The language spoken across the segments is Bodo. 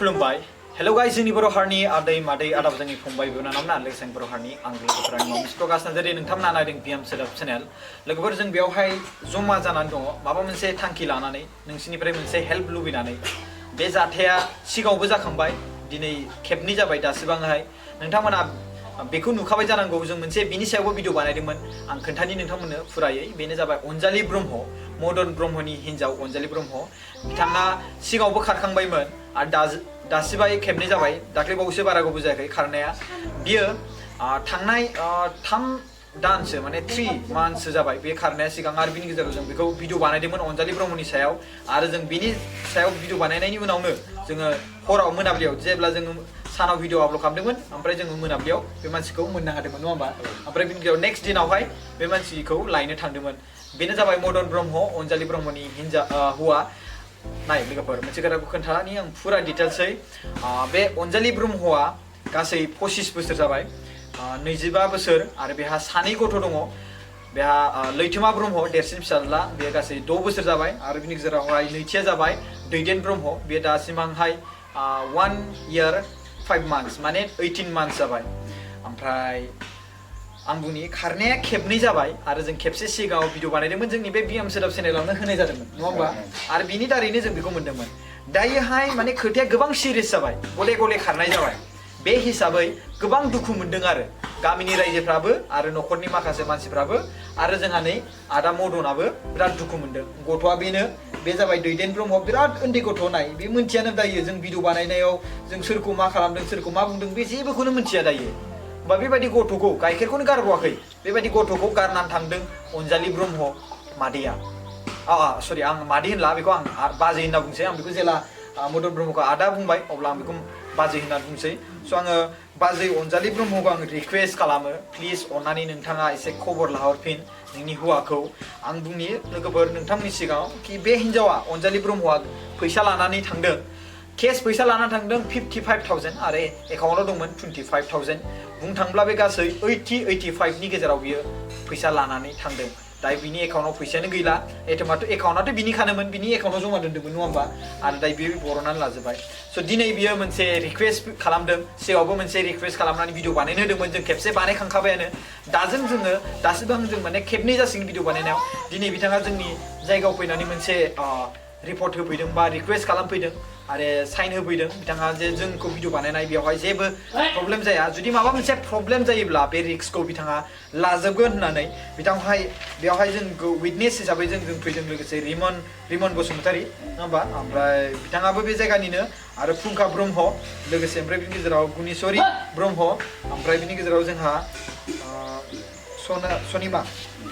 खुलुमबाय हेलो गाइस जोंनि बर' हारिनि आदै मादै आदाब जोंनि फंबाय बिनानावमोन आरो लोगोसे बर' हारिनि आंगो लोगोफोरा मिस प्रकाश नार्जारि नोंथांमोना नायदों बिएम सोदोब चेनेल लोगोफोर जों बेयावहाय जमा जानानै दङ माबा मोनसे थांखि लानानै नोंसिनिफ्राय मोनसे हेल्प लुबैनानै बे जाथाया सिगाङावबो जाखांबाय दिनै खेबनै जाबाय दासिबांहाय नोंथांमोना बेखौ नुखाबाय जानांगौ जों मोनसे बिनि सायावबो भिडिअ बानायदोंमोन आं खोन्थानि नोंथांमोननो फुरायै बेनो जाबाय अनजालि ब्रह्म मदन ब्रह्मनि हिन्जाव अनजालि ब्रह्म बिथाङा सिगाङावबो खारखांबायमोन आरो दासिबाय खेबनै जाबाय दाख्लैबावैसो बारा गोबाव जायाखै खारनाया बियो थांनाय 3 दानसो माने 3 मान्थसो जाबाय बे खारनाया सिगां आरो बिनि गेजेराव जों बेखौ भिडिअ बानायदोंमोन अनजालि ब्रह्मनि सायाव आरो जों बिनि सायाव भिडिअ बानायनायनि उनावनो जोङो हराव मोनाबिलियाव जेब्ला जोङो सानाव भिडिअ आपल'ड खालामदोंमोन ओमफ्राय जोङो मोनाबिलियाव बे मानसिखौ मोननो हादोंमोन नङा होमबा ओमफ्राय बिनि गेजेराव नेक्स्ट दिनावहाय बे मानसिखौ लायनो थांदोंमोन बेनो जाबाय मदन ब्रह्म अनजालि ब्रह्मनि हौवा नाय लोगोफोर मोनसे खोथाखौ खोन्थानि आं फुरा डिटेल्सै बे अनजालि ब्रह्मआ गासै 25 बोसोर जाबाय 25 बोसोर आरो बेहा सानै गथ' दङ बेहा लैथोमा ब्रह्म देरसिन फिसाज्ला बे गासै 6 बोसोर जाबाय आरो बिनि गेजेरावहाय नैथिया जाबाय दैदेन ब्रह्म बे दासिमांहाय 1 year 5 months माने 18 months जाबाय ओमफ्राय आं बुंनि खारनाया खेबनै जाबाय आरो जों खेबसे सिगाङाव भिडिअ बानायदोंमोन जोंनि बे बिएम सोदोब चेनेलावनो होनाय जादोंमोन नङा होमबा आरो बिनि दारैनो जों बेखौ मोन्दोंमोन दायोहाय माने खोथाया गोबां सिरियास जाबाय गले गले खारनाय जाबाय बे हिसाबै गोबां दुखु मोनदों आरो गामिनि रायजोफ्राबो आरो न'खरनि माखासे मानसिफ्राबो आरो जोंहा नै आदा मदनाबो बिराद दुखु मोनदों गथ'आ बेनो बे जाबाय दैदेन ब्रह्म बिराद उन्दै गथ' नाय बे मोनथियानो दायो जों भिडिअ बानायनायाव जों सोरखौ मा खालामदों सोरखौ मा बुंदों बे जेबोखौनो मोनथिया दायो बा बेबायदि गथ'खौ गाइखेरखौनो गारबावाखै बेबायदि गथ'खौ गारनानै थांदों अनजालि ब्रह्म मादैया सरि आं मादै होनला बेखौ आं बाजै होनना बुंसै आं बेखौ जेला मदन ब्रह्मखौ आदा बुंबाय अब्ला आं बेखौ बाजै होनना बुंसै स' आङो बाजै अनजालि ब्रह्मखौ आं रिक्वेस्ट खालामो प्लिज अननानै नोंथाङा एसे खबर लाहरफिन नोंनि हौवाखौ आं बुंनि लोगोफोर नोंथांमोननि सिगाङाव कि बे हिन्जावा अनजालि ब्रह्मआ फैसा लानानै थांदों केस फैसा लाना थांदों 55,000 आरो एकाउन्टाव दंमोन 25,000 बुंनो थाङोब्ला बे गासै 85 नि गेजेराव बियो फैसा लानानै थांदों दायो बिनि एकाउन्टाव फैसायानो गैला एकाउन्टाथ' बिनिखानोमोन बिनि एकाउन्टाव जमा दोन्दोंमोन नङा होमबा आरो दायो बियो बर'नानै लाजोब्बाय स' दिनै बियो मोनसे रिक्वेस्ट खालामदों सिगाङावबो मोनसे रिक्वेस्ट खालामनानै भिडिअ बानायनो होदोंमोन जों खेबसे बानायखांखाबायानो दासिम जों माने खेबनै जासिगोन भिडिअ बानायनायाव दिनै बिथाङा जोंनि जायगायाव फैनानै मोनसे रिपर्ट होफैदों बा रिक्वेस्ट खालामफैदों आरो साइन होफैदों बिथाङा जे जोंखौ भिडिअ बानायनाय बेवहाय जेबो प्रब्लेम जाया जुदि माबा मोनसे प्रब्लेम जायोब्ला बे रिस्कखौ बिथाङा लाजोबगोन होननानै बिथांहाय बेवहाय जोंखौ विटनेस हिसाबै जों फैदों लोगोसे रिमन बसुमतारी नङा होमबा ओमफ्राय बिथाङाबो बे जायगानिनो आरो फुंखा ब्रह्म लोगोसे ओमफ्राय बिनि गेजेराव गुनेश्वरी ब्रह्म ओमफ्राय बिनि गेजेराव जोंहा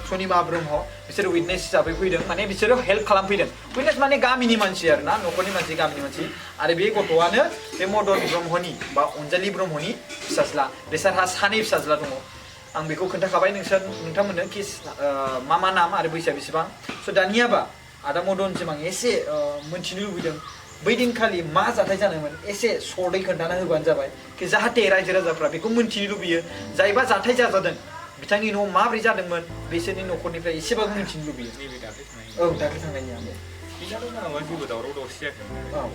सनिमा ब्रह्म बिसोर विटनेस हिसाबै फैदों माने बिसोरो हेल्प खालामफैदों विटनेस माने गामिनि मानसि आरो ना न'खरनि मानसि गामिनि मानसि आरो बे गथ'आनो बे मदन ब्रह्मनि बा अनजालि ब्रह्मनि फिसाज्ला बिसोरहा सानै फिसाज्ला दङ आं बेखौ खोन्थाखाबाय नोंथांमोननो कि मा नाम आरो बैसोआ बेसेबां स' दानियाबा आदा मदनसिम आं एसे मोनथिनो लुबैदों बै दिनखालि मा जाथाय जानायमोन एसे सर्टै खोन्थाना होबानो जाबाय कि जाहाथे रायजो राजाफ्रा बेखौ मोनथिनो लुबैयो जायबा जाथाय जादों बिथांनि न'आव माबोरै जादोंमोन बिसोरनि न'खरनिफ्राय एसेबाबो मिथिनो लुबैयो नैबे दाख्लै थांनायनिया बिनाथ' माबा जेबो दावराव दावसि जायाखैमोन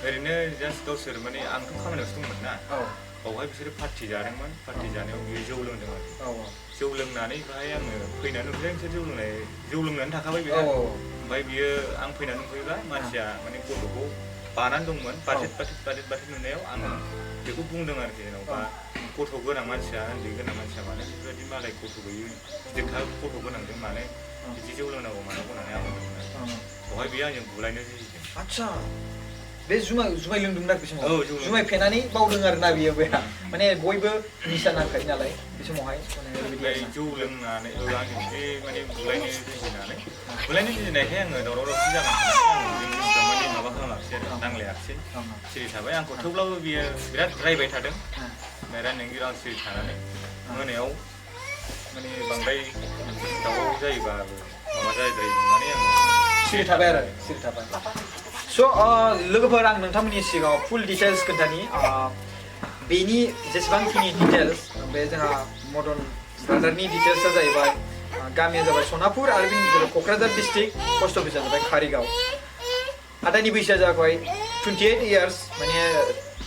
ओरैनो जास्ट गावसोर माने आंथ' खामानियावसो दंमोन ना बावहाय बिसोरो पार्टि जादोंमोन पार्टि जानायाव बियो जौ लोंदों आरो जौ लोंनानै बाहाय आङो फैनानै नुबाय बिसोर जौ लोंनानै थाखाबाय बेहा ओमफ्राय बियो आं फैनानै नुफैबा मानसिया माने गथ'खौ बानानै दंमोन बाथेट नुनायाव आङो बेखौ बुंदों आरोखि जेनेबा गथ' गोनां मानसिया उन्दै गोनां मानसिया माने बेफोरबायदि मालाय गथ' गैयै गिदिरखा गथ' गोनांजों माने बिदि जौ लोंनांगौ मानांगौ होननानै आं बुंदोंमोन बेवहाय बियो आंजों बुलायनो जुजिदों आच्छा बे जुमाय लोंदोंमोन आरो बे समाव जुमाय फेनानै बावदों आरोना बियो बे माने बयबो निसा नांखायो नालाय बे समावहाय जौ लोंनानै आंजों बिदि माने बुलायनो जुजिनायखाय आङो दावराव दावसि जागोन होननानै माने माबा खालामाखिसै आरो नांलायाखिसै सिरि थाबाय आंखौ थेवब्लाबो बियो बिराद रायबाय थादों रायनायनि आं सिरि थानानै मोनायाव माने बांद्राय दावराव जायोबा माबा जाद्रायो होननानै आं सिरि थाबाय स' लोगोफोर आं नोंथांमोननि सिगाङाव फुल डिटेल्स खोन्थानि बेनि जेसेबांखिनि डिटेल्स बे जोंहा मदन ब्रादारनि डिटेल्सआ जाहैबाय गामिया जाबाय सनापुर आरो बिनि गेजेराव क'क्राझार डिस्ट्रिक्ट पस्ट अफिसआ जाबाय कारिगाव आदानि बैसोआ जाबाय 28 years माने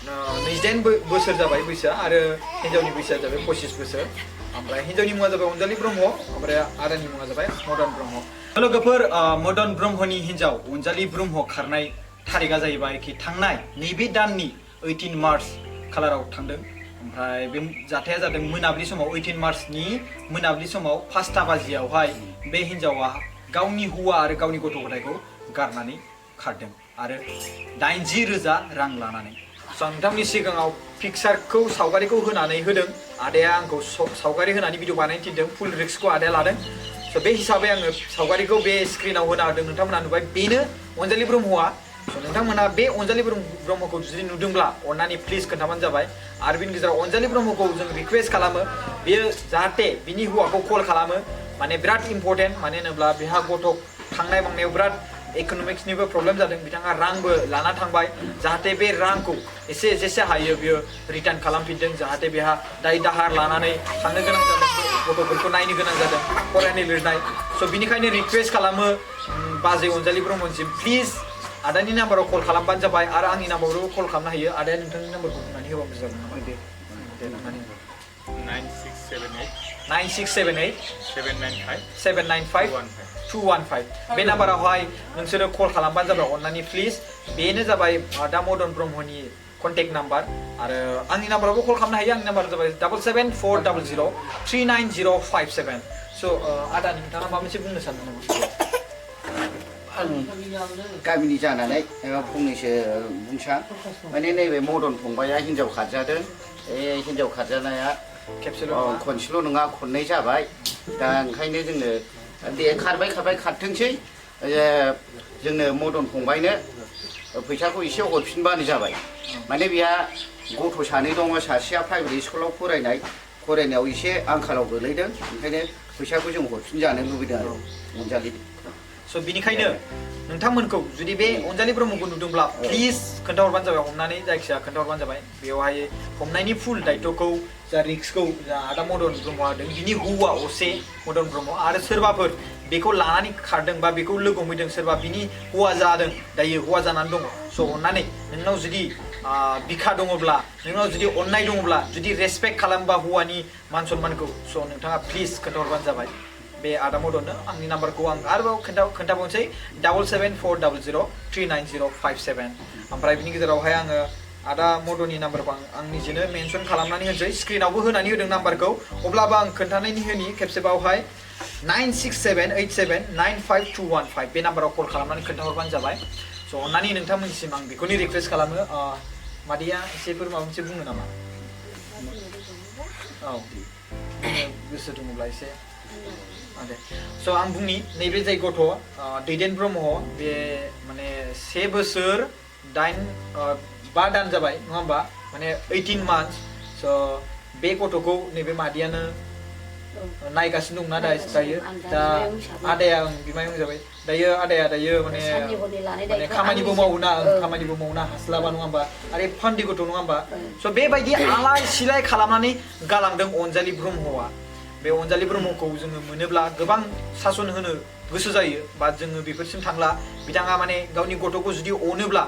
29 बोसोर जाबाय बैसोआ आरो हिन्जावनि बैसोआ जाबाय 25 बोसोर ओमफ्राय हिन्जावनि मुङा जाबाय अनजालि ब्रह्म ओमफ्राय आदानि मुङा जाबाय मदन ब्रह्म लोगोफोर मदन ब्रह्मनि हिन्जाव अनजालि ब्रह्म खारनाय थारिखआ जाहैबाय कि थांनाय नैबे दाननि 18 मार्च खालाराव थांदों ओमफ्राय बे जाथाया जादों मोनाबिलि समाव 18 मार्चनि मोनाबिलि समाव 5टा बाजियावहाय बे हिन्जावा गावनि हौवा आरो गावनि गथ' गथायखौ गारनानै खारदों आरो 80,000 रां लानानै स' नोंथांनि सिगाङाव पिक्सारखौ सावगारिखौ होनानै होदों आदाया आंखौ सावगारि होनानै भिडिअ बानायनो थिनदों फुल रिस्कखौ आदाया लादों स' बे हिसाबै आङो सावगारिखौ बे स्क्रिनाव होना होदों नोंथांमोना नुबाय बेनो अनजालि ब्रह्मआ स' नोंथांमोना बे अनजालि ब्रह्मखौ जुदि नुदोंब्ला अन्नानै प्लिज खोन्थाबानो जाबाय आरो बिनि गेजेराव अनजालि ब्रह्मखौ जों रिक्वेस्ट खालामो बेयो जाहाथे बिनि हौवाखौ कल खालामो माने बिराद इम्पर्टेन्ट मानो होनोब्ला बेहा गथ' खांनाय बांनायाव बिराद इक'नमिक्सनिबो प्रब्लेम जादों बिथाङा रांबो लाना थांबाय जाहाथे बे रांखौ एसे जेसे हायो बियो रिटार्न खालामफिनदों जाहाथे बेहा दाय दाहार लानानै थांनो गोनां जादों गथ'फोरखौ नायनो गोनां जादों फरायनाय लिरनाय स' बिनिखायनो रिक्वेस्ट खालामो बाजै अनजालि ब्रह्मसिम प्लिज आदानि नाम्बाराव कल खालामबानो जाबाय आरो आंनि नाम्बारावबो कल खालामनो हायो आदाया नोंथांनि नाम्बारखौ बुंनानै होबा मोजां जागोन दे 9678 795 215 बे नाम्बारावहाय नोंसोरो कल खालामबानो जाबाय अन्नानै प्लिज बेनो जाबाय आदा मदन ब्रह्मनि कन्टेक्ट नाम्बार आरो आंनि नाम्बारावबो कल खालामनो हायो आंनि नाम्बारा जाबाय 77400 39057 स' आदा नोंथाङा माबा मोनसे बुंनो सानदों नामा आं गामिनि जानानै फंनैसो बुंसा माने नैबे मदन फंबाया हिन्जाव खारजादों बे हिन्जाव खारजानाया खनसेल' नङा खननै जाबाय दा ओंखायनो जोंनो दे खारबाय खारथोंसै जोंनो मदन फंबायनो फैसाखौ एसे हरफिनबानो जाबाय माने बेहा गथ' सानै दङ सासेया प्राइभेट स्कुलाव फरायनायाव एसे आंखालाव गोलैदों ओंखायनो फैसाखौ जों हरफिनजानो लुबैदों आरो अनजालि स' बिनिखायनो नोंथांमोनखौ जुदि बे अनजालि ब्रह्मखौ नुदोंब्ला प्लिज खोन्थाहरबानो जाबाय हमनानै जायखिजाया खोन्थाहरबानो जाबाय बेवहाय हमनायनि फुल दायित्वखौ जा रिक्सखौ जा आदा मदन ब्रह्म होदों बिनि हौवा असे मदन ब्रह्म आरो सोरबाफोर बेखौ लानानै खारदों बा बेखौ लोगो हमहैदों सोरबा बिनि हौवा जादों दायो हौवा जानानै दङ स' अन्नानै नोंनाव जुदि बिखा दङब्ला नोंनाव जुदि अननाय दङब्ला जुदि रेसपेक्ट खालामबा हौवानि मान सन्मानखौ स' नोंथाङा प्लिज खोन्थाहरबानो जाबाय बे आदा मदननो आंनि नाम्बारखौ आं आरोबाव खोन्थाबावनोसै 77400 39057 ओमफ्राय बिनि गेजेरावहाय आङो आदा मदननि नाम्बारखौ आं निजेनो मेनसन खालामनानै होनोसै स्क्रिनावबो होनानै होदों नाम्बारखौ अब्लाबो आं खोन्थानायनि होनि खेबसेबावहाय 9678895215 बे नाम्बाराव कल खालामनानै खोन्थाहरबानो जाबाय स' अन्नानै नोंथांमोननिसिम आं बेखौनो रिक्वेस्ट खालामो मादैया एसेफोर माबा मोनसे बुङो नामा औ गोसो दङब्ला एसे स' आं बुंनि नैबे जाय गथ' दैदेन ब्रह्म बे माने 1 बोसोर 5 दान जाबाय नङा होमबा माने 18 मान्थस स' बे गथ'खौ नैबे मादैयानो नायगासिनो दंना दायो दा आदाया बिमायं जाबाय दायो आदाया दायो माने खामानिबो मावोना खामानिबो मावना हास्लाबा नङा होमबा आरो फान्दी गथ' नङा होमबा स' बेबायदि आलाय सिलाय खालामनानै गालांदों अनजालि ब्रह्मआ बे अनजालि ब्रह्मखौ जोङो मोनोब्ला गोबां सासन होनो गोसो जायो बा जोङो बेफोरसिम थांला बिथाङा माने गावनि गथ'खौ जुदि अनोब्ला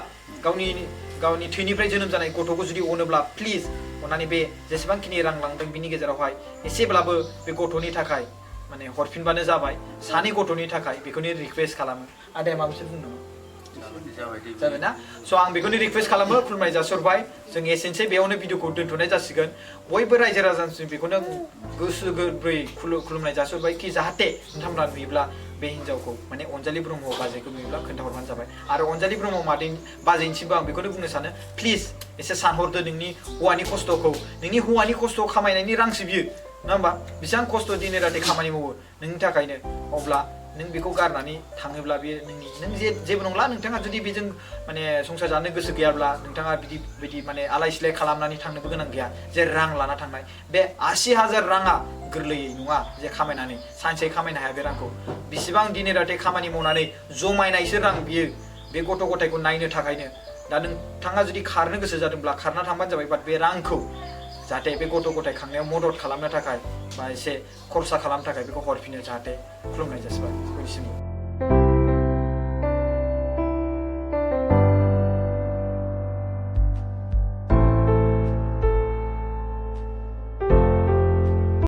गावनि थैनिफ्राय जोनोम जानाय गथ'खौ जुदि अनोब्ला प्लिज अन्नानै बे जेसेबांखिनि रां लांदों बिनि गेजेरावहाय एसेब्लाबो बे गथ'नि थाखाय माने हरफिनबानो जाबाय सानै गथ'नि थाखाय बेखौनो रिक्वेस्ट खालामो आदाया माबा मोनसे बुंनो जाबाय ना स' आं बेखौनो रिक्वेस्ट खालामो खुलुमनाय जासिहरबाय जों एसेनोसै बेयावनो भिडिअखौ दोनथ'नाय जासिगोन बयबो रायजो राजानिसिम बेखौनो गोसो गोरबोयै खुलुमनाय जासिहरबाय कि जाहाथे नोंथांमोना नुयोब्ला बे हिन्जावखौ माने अनजालि ब्रह्म बाजैखौ नुयोब्ला खोन्थाहरबानो जाबाय आरो अनजालि ब्रह्म बाजैनिसिमबो आं बेखौनो बुंनो सानो प्लिज एसे सानहरदो नोंनि हौवानि खस्थ'खौ नोंनि हौवानि खस्थ' खामायनायनि रांसो बियो नङा होमबा बेसेबां खस्थ' दिनै राति खामानि मावो नोंनि थाखायनो अब्ला नों बेखौ गारनानै थाङोब्ला बे नों जेबो नंला नोंथाङा जुदि बेजों माने संसार जानो गोसो गैयाब्ला नोंथाङा बिदि माने आलाय सिलाय खालामनानै थांनोबो गोनां गैया जे रां लाना थांनाय बे 80,000 राङा गोरलैयै नङा जे खामायनानै सानसे खामायनो हाया बे रांखौ बेसेबां दिनै राति खामानि मावनानै जमायनायसो रां बियो बे गथ' गथायखौ नायनो थाखायनो दा नोंथाङा जुदि खारनो गोसो जादोंब्ला खारना थांबानो जाबाय बाट बे रांखौ जाहाथे बे गथ' गथाय खांनायाव मदद खालामनो थाखाय बा एसे खरसा खालामनो थाखाय बेखौ हरफिनो जाहाथे खुलुमनाय जासिबाय बयनिसिमबो